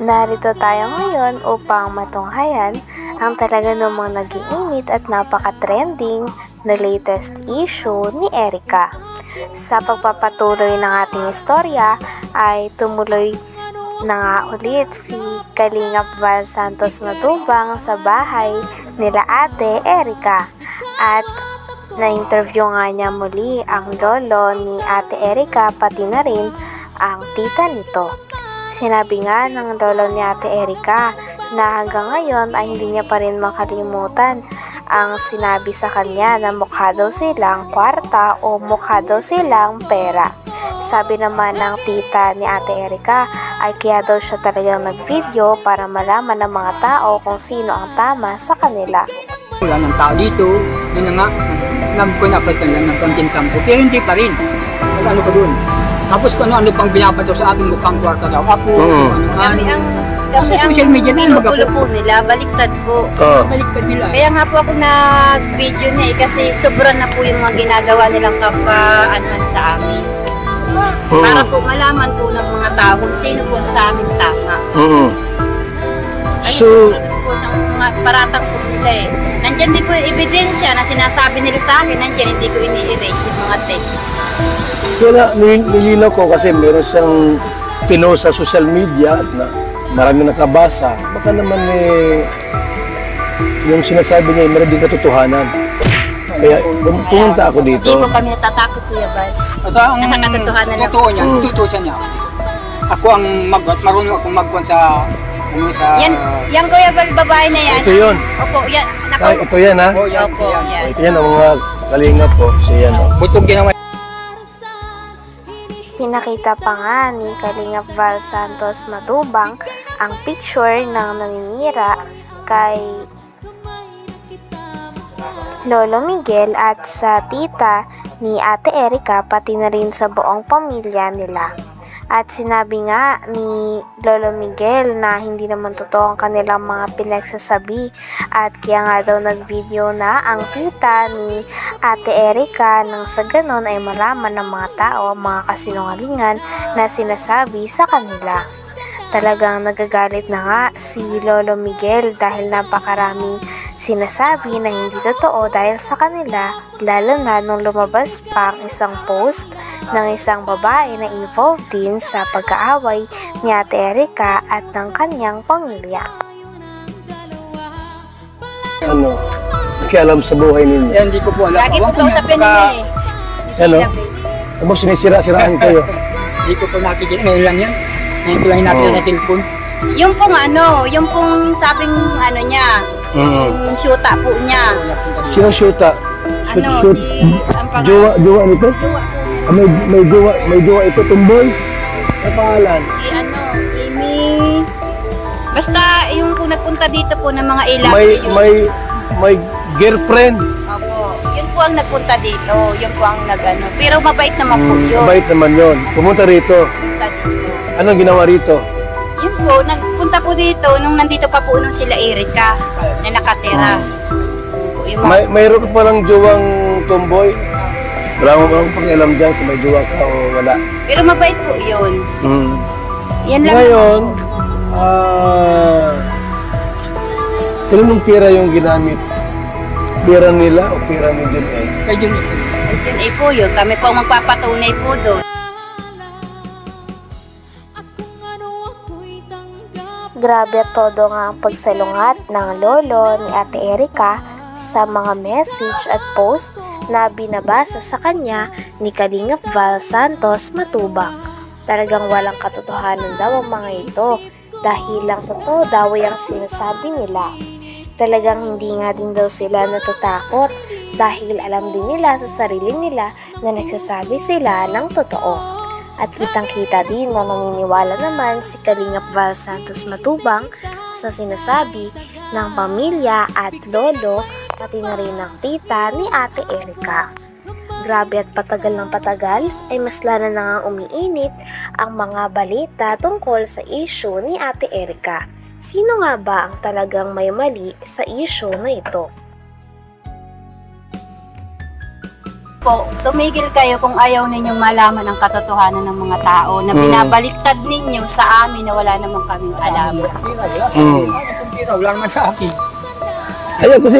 Narito tayo ngayon upang matunghayan ang talaga namang nag-iinit at napaka-trending na latest issue ni Erica. Sa pagpapatuloy ng ating istorya ay tumuloy na nga ulit si Kalingap Val Santos Matubang sa bahay nila Ate Erica at na-interview nga niya muli ang lolo ni Ate Erica pati na rin ang tita nito. Sinabi nga ng lolo ni Ate Erica na hanggang ngayon ay hindi niya pa rin makalimutan ang sinabi sa kanya na mukha daw silang kwarta o mukha daw silang pera. Sabi naman ng tita ni Ate Erica ay kaya daw siya talagang nag-video para malaman ng mga tao kung sino ang tama sa kanila. Wala ng tao dito, yun nga, nagpunapad ka lang ng konting kampo, pero hindi pa rin. Ano ka doon? Tapos kung ano pang binapato sa ating mukhang kwarta daw. Ako, sa social media na magulo po nila, baliktad po. Baliktad nila. Kaya nga po ako nag-video na kasi sobra na po yung mga ginagawa nilang kapwa-anuhan sa amin. Para po malaman po ng mga tao kung sino po sa amin tama. So, po sa mga paratang po nila eh. Nandyan din po yung ebidensya na sinasabi nila sa akin, nandyan hindi ko ini-erase yung mga text. Kaya nilinaw ko kasi meron siyang pinost sa social media at na marami nakabasa. Baka naman yung sinasabi niya meron din katotohanan. Kaya pumunta ako dito. Hindi po kami natatakot, Kuya Bal. At ang totoo niya, tutusan niya. Ako ang marunong akong magkuhan sa yan Kuya Bal, babae na yan. Ito yun. Opo, yan. Ito yan ha? Opo, yan. Ito yan ang mga kalingap po. Siya yan. Butog ginawa. Pinakita pa nga ni Kalingap Val Santos Matubang ang picture ng naninira kay Lolo Miguel at sa tita ni Ate Erica pati na rin sa buong pamilya nila. At sinabi nga ni Lolo Miguel na hindi naman totoo ang kanilang mga pinagsasabi at kaya nga daw nag-video na ang tita ni Ate Erica nang sa ganon ay malaman ng mga tao ang mga kasinungalingan na sinasabi sa kanila. Talagang nagagalit na nga si Lolo Miguel dahil napakaraming sinasabi na hindi totoo dahil sa kanila, lalo na nung lumabas pa ang isang post ng isang babae na involved din sa pag-aaway ni Ate Erica at ng kanyang pamilya. Ano? Nakialam sa buhay ninyo. Hindi ko po alam. Lagi po kausapin niya eh. Ano? Ano sinisira-siraan kayo? Hindi ko po nakikita. Ngayon lang yan. Ngayon ko lang hinapin sa telepon. Yung pong sabing niya, yung syuta po niya. Sino syuta? Shoot. Jowa nito? Jowa po. May jowa ito, tumboy? Ang pangalan? Si Amy. Basta yung kung nagpunta dito po ng mga ilang. May girlfriend. Opo. Yun po ang nagpunta dito. Yun po ang Pero mabait naman po yun. Mabait naman yun. Pumunta rito. Pumunta dito. Anong ginawa rito? Yun po, nagpunta po dito nung nandito pa po nung sila Erica na nakatira. Mayroon ka palang jowang tomboy? Wala mo bang pakialam dyan kung may jowa ka o wala? Pero mabait po yun. Yan lang. Ngayon, kanong pera yung ginamit? Pera nila o pera ni Jun A? Kay Jun A. Jun A po yun. Kami po ang magpapatunay po doon. Grabe at todo nga ang pagsalungat ng lolo ni Ate Erica sa mga message at post na binabasa sa kanya ni Kalingap Val Santos Matubang. Talagang walang katotohanan daw ang mga ito dahil lang totoo daw ang sinasabi nila. Talagang hindi nga din daw sila natatakot dahil alam din nila sa sarili nila na nagsasabi sila ng totoo. At kitang-kita din na naniniwala naman si Kalingap Val Santos Matubang sa sinasabi ng pamilya at lolo pati na rin ng tita ni Ate Erica. Grabe at patagal ng patagal ay mas lalo na nga umiinit ang mga balita tungkol sa issue ni Ate Erica. Sino nga ba ang talagang may mali sa issue na ito? po, tumigil kayo kung ayaw ninyong malaman ang katotohanan ng mga tao na binabaliktad ninyo sa amin na wala naman kaming alam. Wala naman sa akin. Ayun, kasi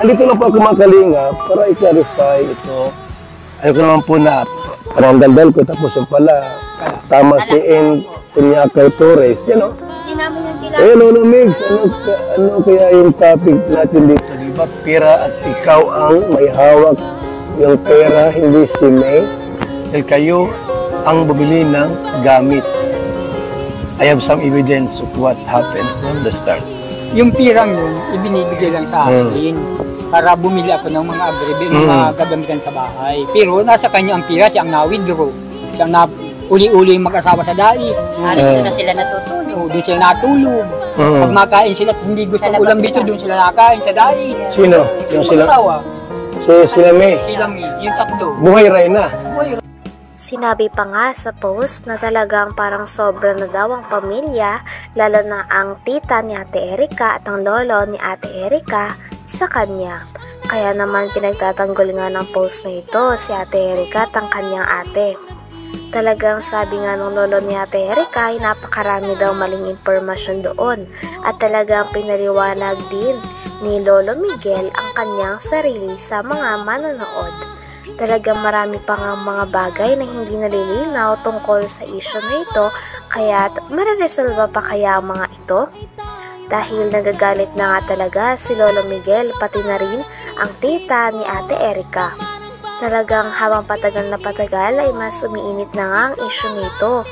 andito lang po ako mga kalinga para i-clarify ito. Ayoko naman po na parang daldal ko tapos yung pala tama si N. Punyakay Torres, you know? Hindi namin yung Eh, Lolo Migs, ano kaya yung topic natin dito? Diba, pera at ikaw ang may hawak yung pera, hindi si May. Dahil kayo ang bumili ng gamit. I have some evidence of what happened from the start. Yung pirang yun, ibinibigay lang sa akin para bumili ako ng mga agribi, mga gagamitan sa bahay. Pero nasa kanya ang pira, siya ang na-withdraw. Siya ang uli-uli mag-asawa sa dai. Doon na sila natutulog. Doon sila natulog. Pag makain sila, hindi gusto ng ulam dito, doon sila nakain sa dai. Sino? Yung sila? Mag-asawa. Sila May? Sila May, yung tatlo. Buhay ray na. Sinabi pa nga sa post na talagang parang sobra na daw ang pamilya, lalo na ang tita ni Ate Erica at ang lolo ni Ate Erica sa kanya. Kaya naman pinagtatanggol nga ng post na ito si Ate Erica at ang kanyang ate. Talagang sabi nga ng lolo ni Ate Erica ay napakarami daw maling impormasyon doon at talagang pinaliwanag din ni Lolo Miguel ang kanyang sarili sa mga manonood. Talagang marami pa nga mga bagay na hindi nalilinaw tungkol sa issue na ito, kaya mareresolba pa kaya ang mga ito? Dahil nagagalit na nga talaga si Lolo Miguel pati na rin ang tita ni Ate Erica. Talagang habang patagal na patagal ay mas umiinit na nga ang issue nito.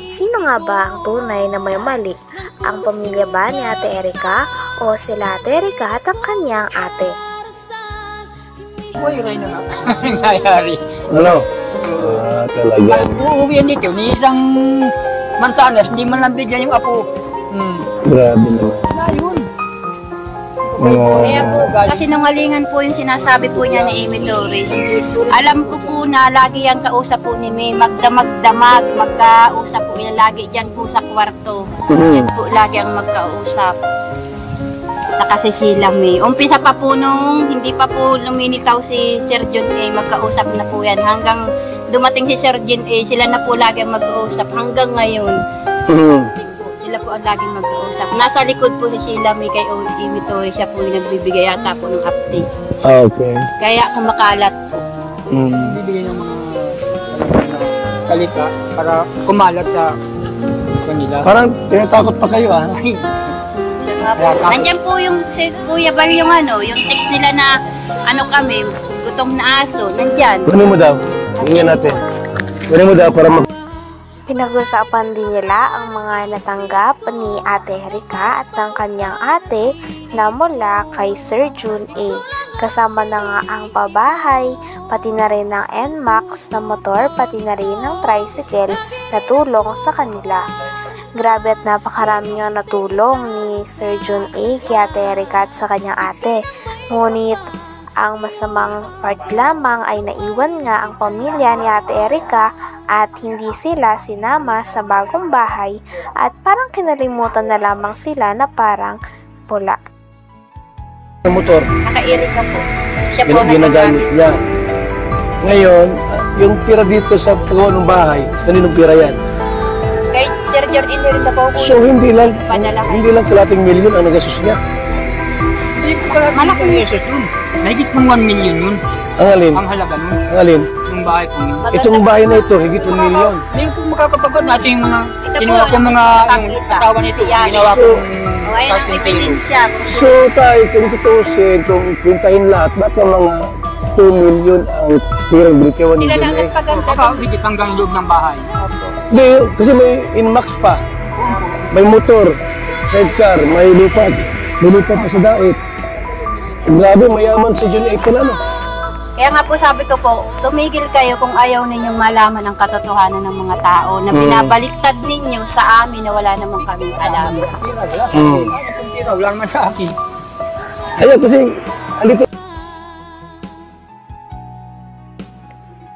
Sino nga ba ang tunay na may mali? Ang pamilya ba ni Ate Erica o sila Ate Erica at ang kanyang ate? Buhay ray na nga. Nangyayari. Ano? Talaga. Uuwi yan dito, ni isang mansanas, hindi man lang bigyan yung apo. Grabe naman. Ayun. Kaya po, kasi nungalingan po yung sinasabi po niya ni Amy Torres. Alam ko po na lagi yung kausap po ni May, magdamag-damag, magkausap po yan lagi dyan po sa kwarto. Yan po lagi ang magkausap. Saka si Sheila May. Umpisa pa po nung hindi pa po lumilitaw si Sir John A, magkausap na po yan. Hanggang dumating si Sir John A, sila na po lagi ang mag-uusap hanggang ngayon. Sila po ang laging mag-uusap. Nasa likod po si Sheila May kay Amy Torres, siya po yung nagbibigay yata po ng update. Okay. Kaya kumakalat po. Bibigyan ng mga kalita para kumalat sa kanila. Parang tinatakot pa kayo Nandiyan po yung si Kuya Bal yung yung text nila na kami, gutom na aso, nandyan. Kunin mo daw. Tingnan natin. Kunin mo daw para Pinag-usapan din nila ang mga natanggap ni Ate Erica at ng kanyang ate na mula kay Sir Jun A. Kasama na nga ang pabahay, pati na rin ng NMAX na motor, pati na rin ng tricycle na tulong sa kanila. Grabe at napakarami nga natulong ni Sir Jun A kay Ate Erica at sa kanyang ate. Ngunit ang masamang part lamang ay naiwan nga ang pamilya ni Ate Erica at hindi sila sinama sa bagong bahay at parang kinalimutan na lamang sila na parang pula. motor. Naka-Erica po. Siya po Ginagamit niya. Ngayon, yung tira dito sa pagawa ng bahay, kaninong pira yan? Kay Sir Jordan rin na po po. So hindi lang kalating milyon ang nagastos niya. Hindi po malaki yung yun. Nahigit ng 1 million yun. Ang alin? Ang halaga nun. Ang alin? Yung bahay ko yun. Itong bahay na ito, higit 1 milyon. Hindi po makakapagod natin yung mga Ito kinuha po, ko mga yung asawa nito. Ginawa ko O ayun ang ebidensya. So tayo, kung tutusin, kung pintahin lahat, baka mga 2 million ang tirang brikewan ni Sila John lang A. nagpaganda. Makakahigit hanggang loob ng bahay. Hindi, kasi may inmax pa. May motor, sidecar, may lupa. May lupa pa sa dait. Grabe, mayaman si John A. pala, no? Kaya nga po sabi ko po, tumigil kayo kung ayaw ninyong malaman ang katotohanan ng mga tao na binabaliktad ninyo sa amin na wala namang kaming alam. Wala naman sa akin. Ayun, kasi alito.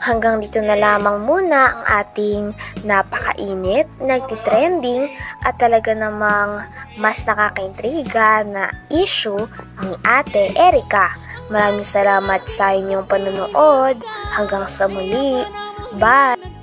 Hanggang dito na lamang muna ang ating napakainit, nagtitrending at talaga namang mas nakakaintriga na issue ni Ate Erica. Maraming salamat sa inyong panonood. Hanggang sa muli. Bye!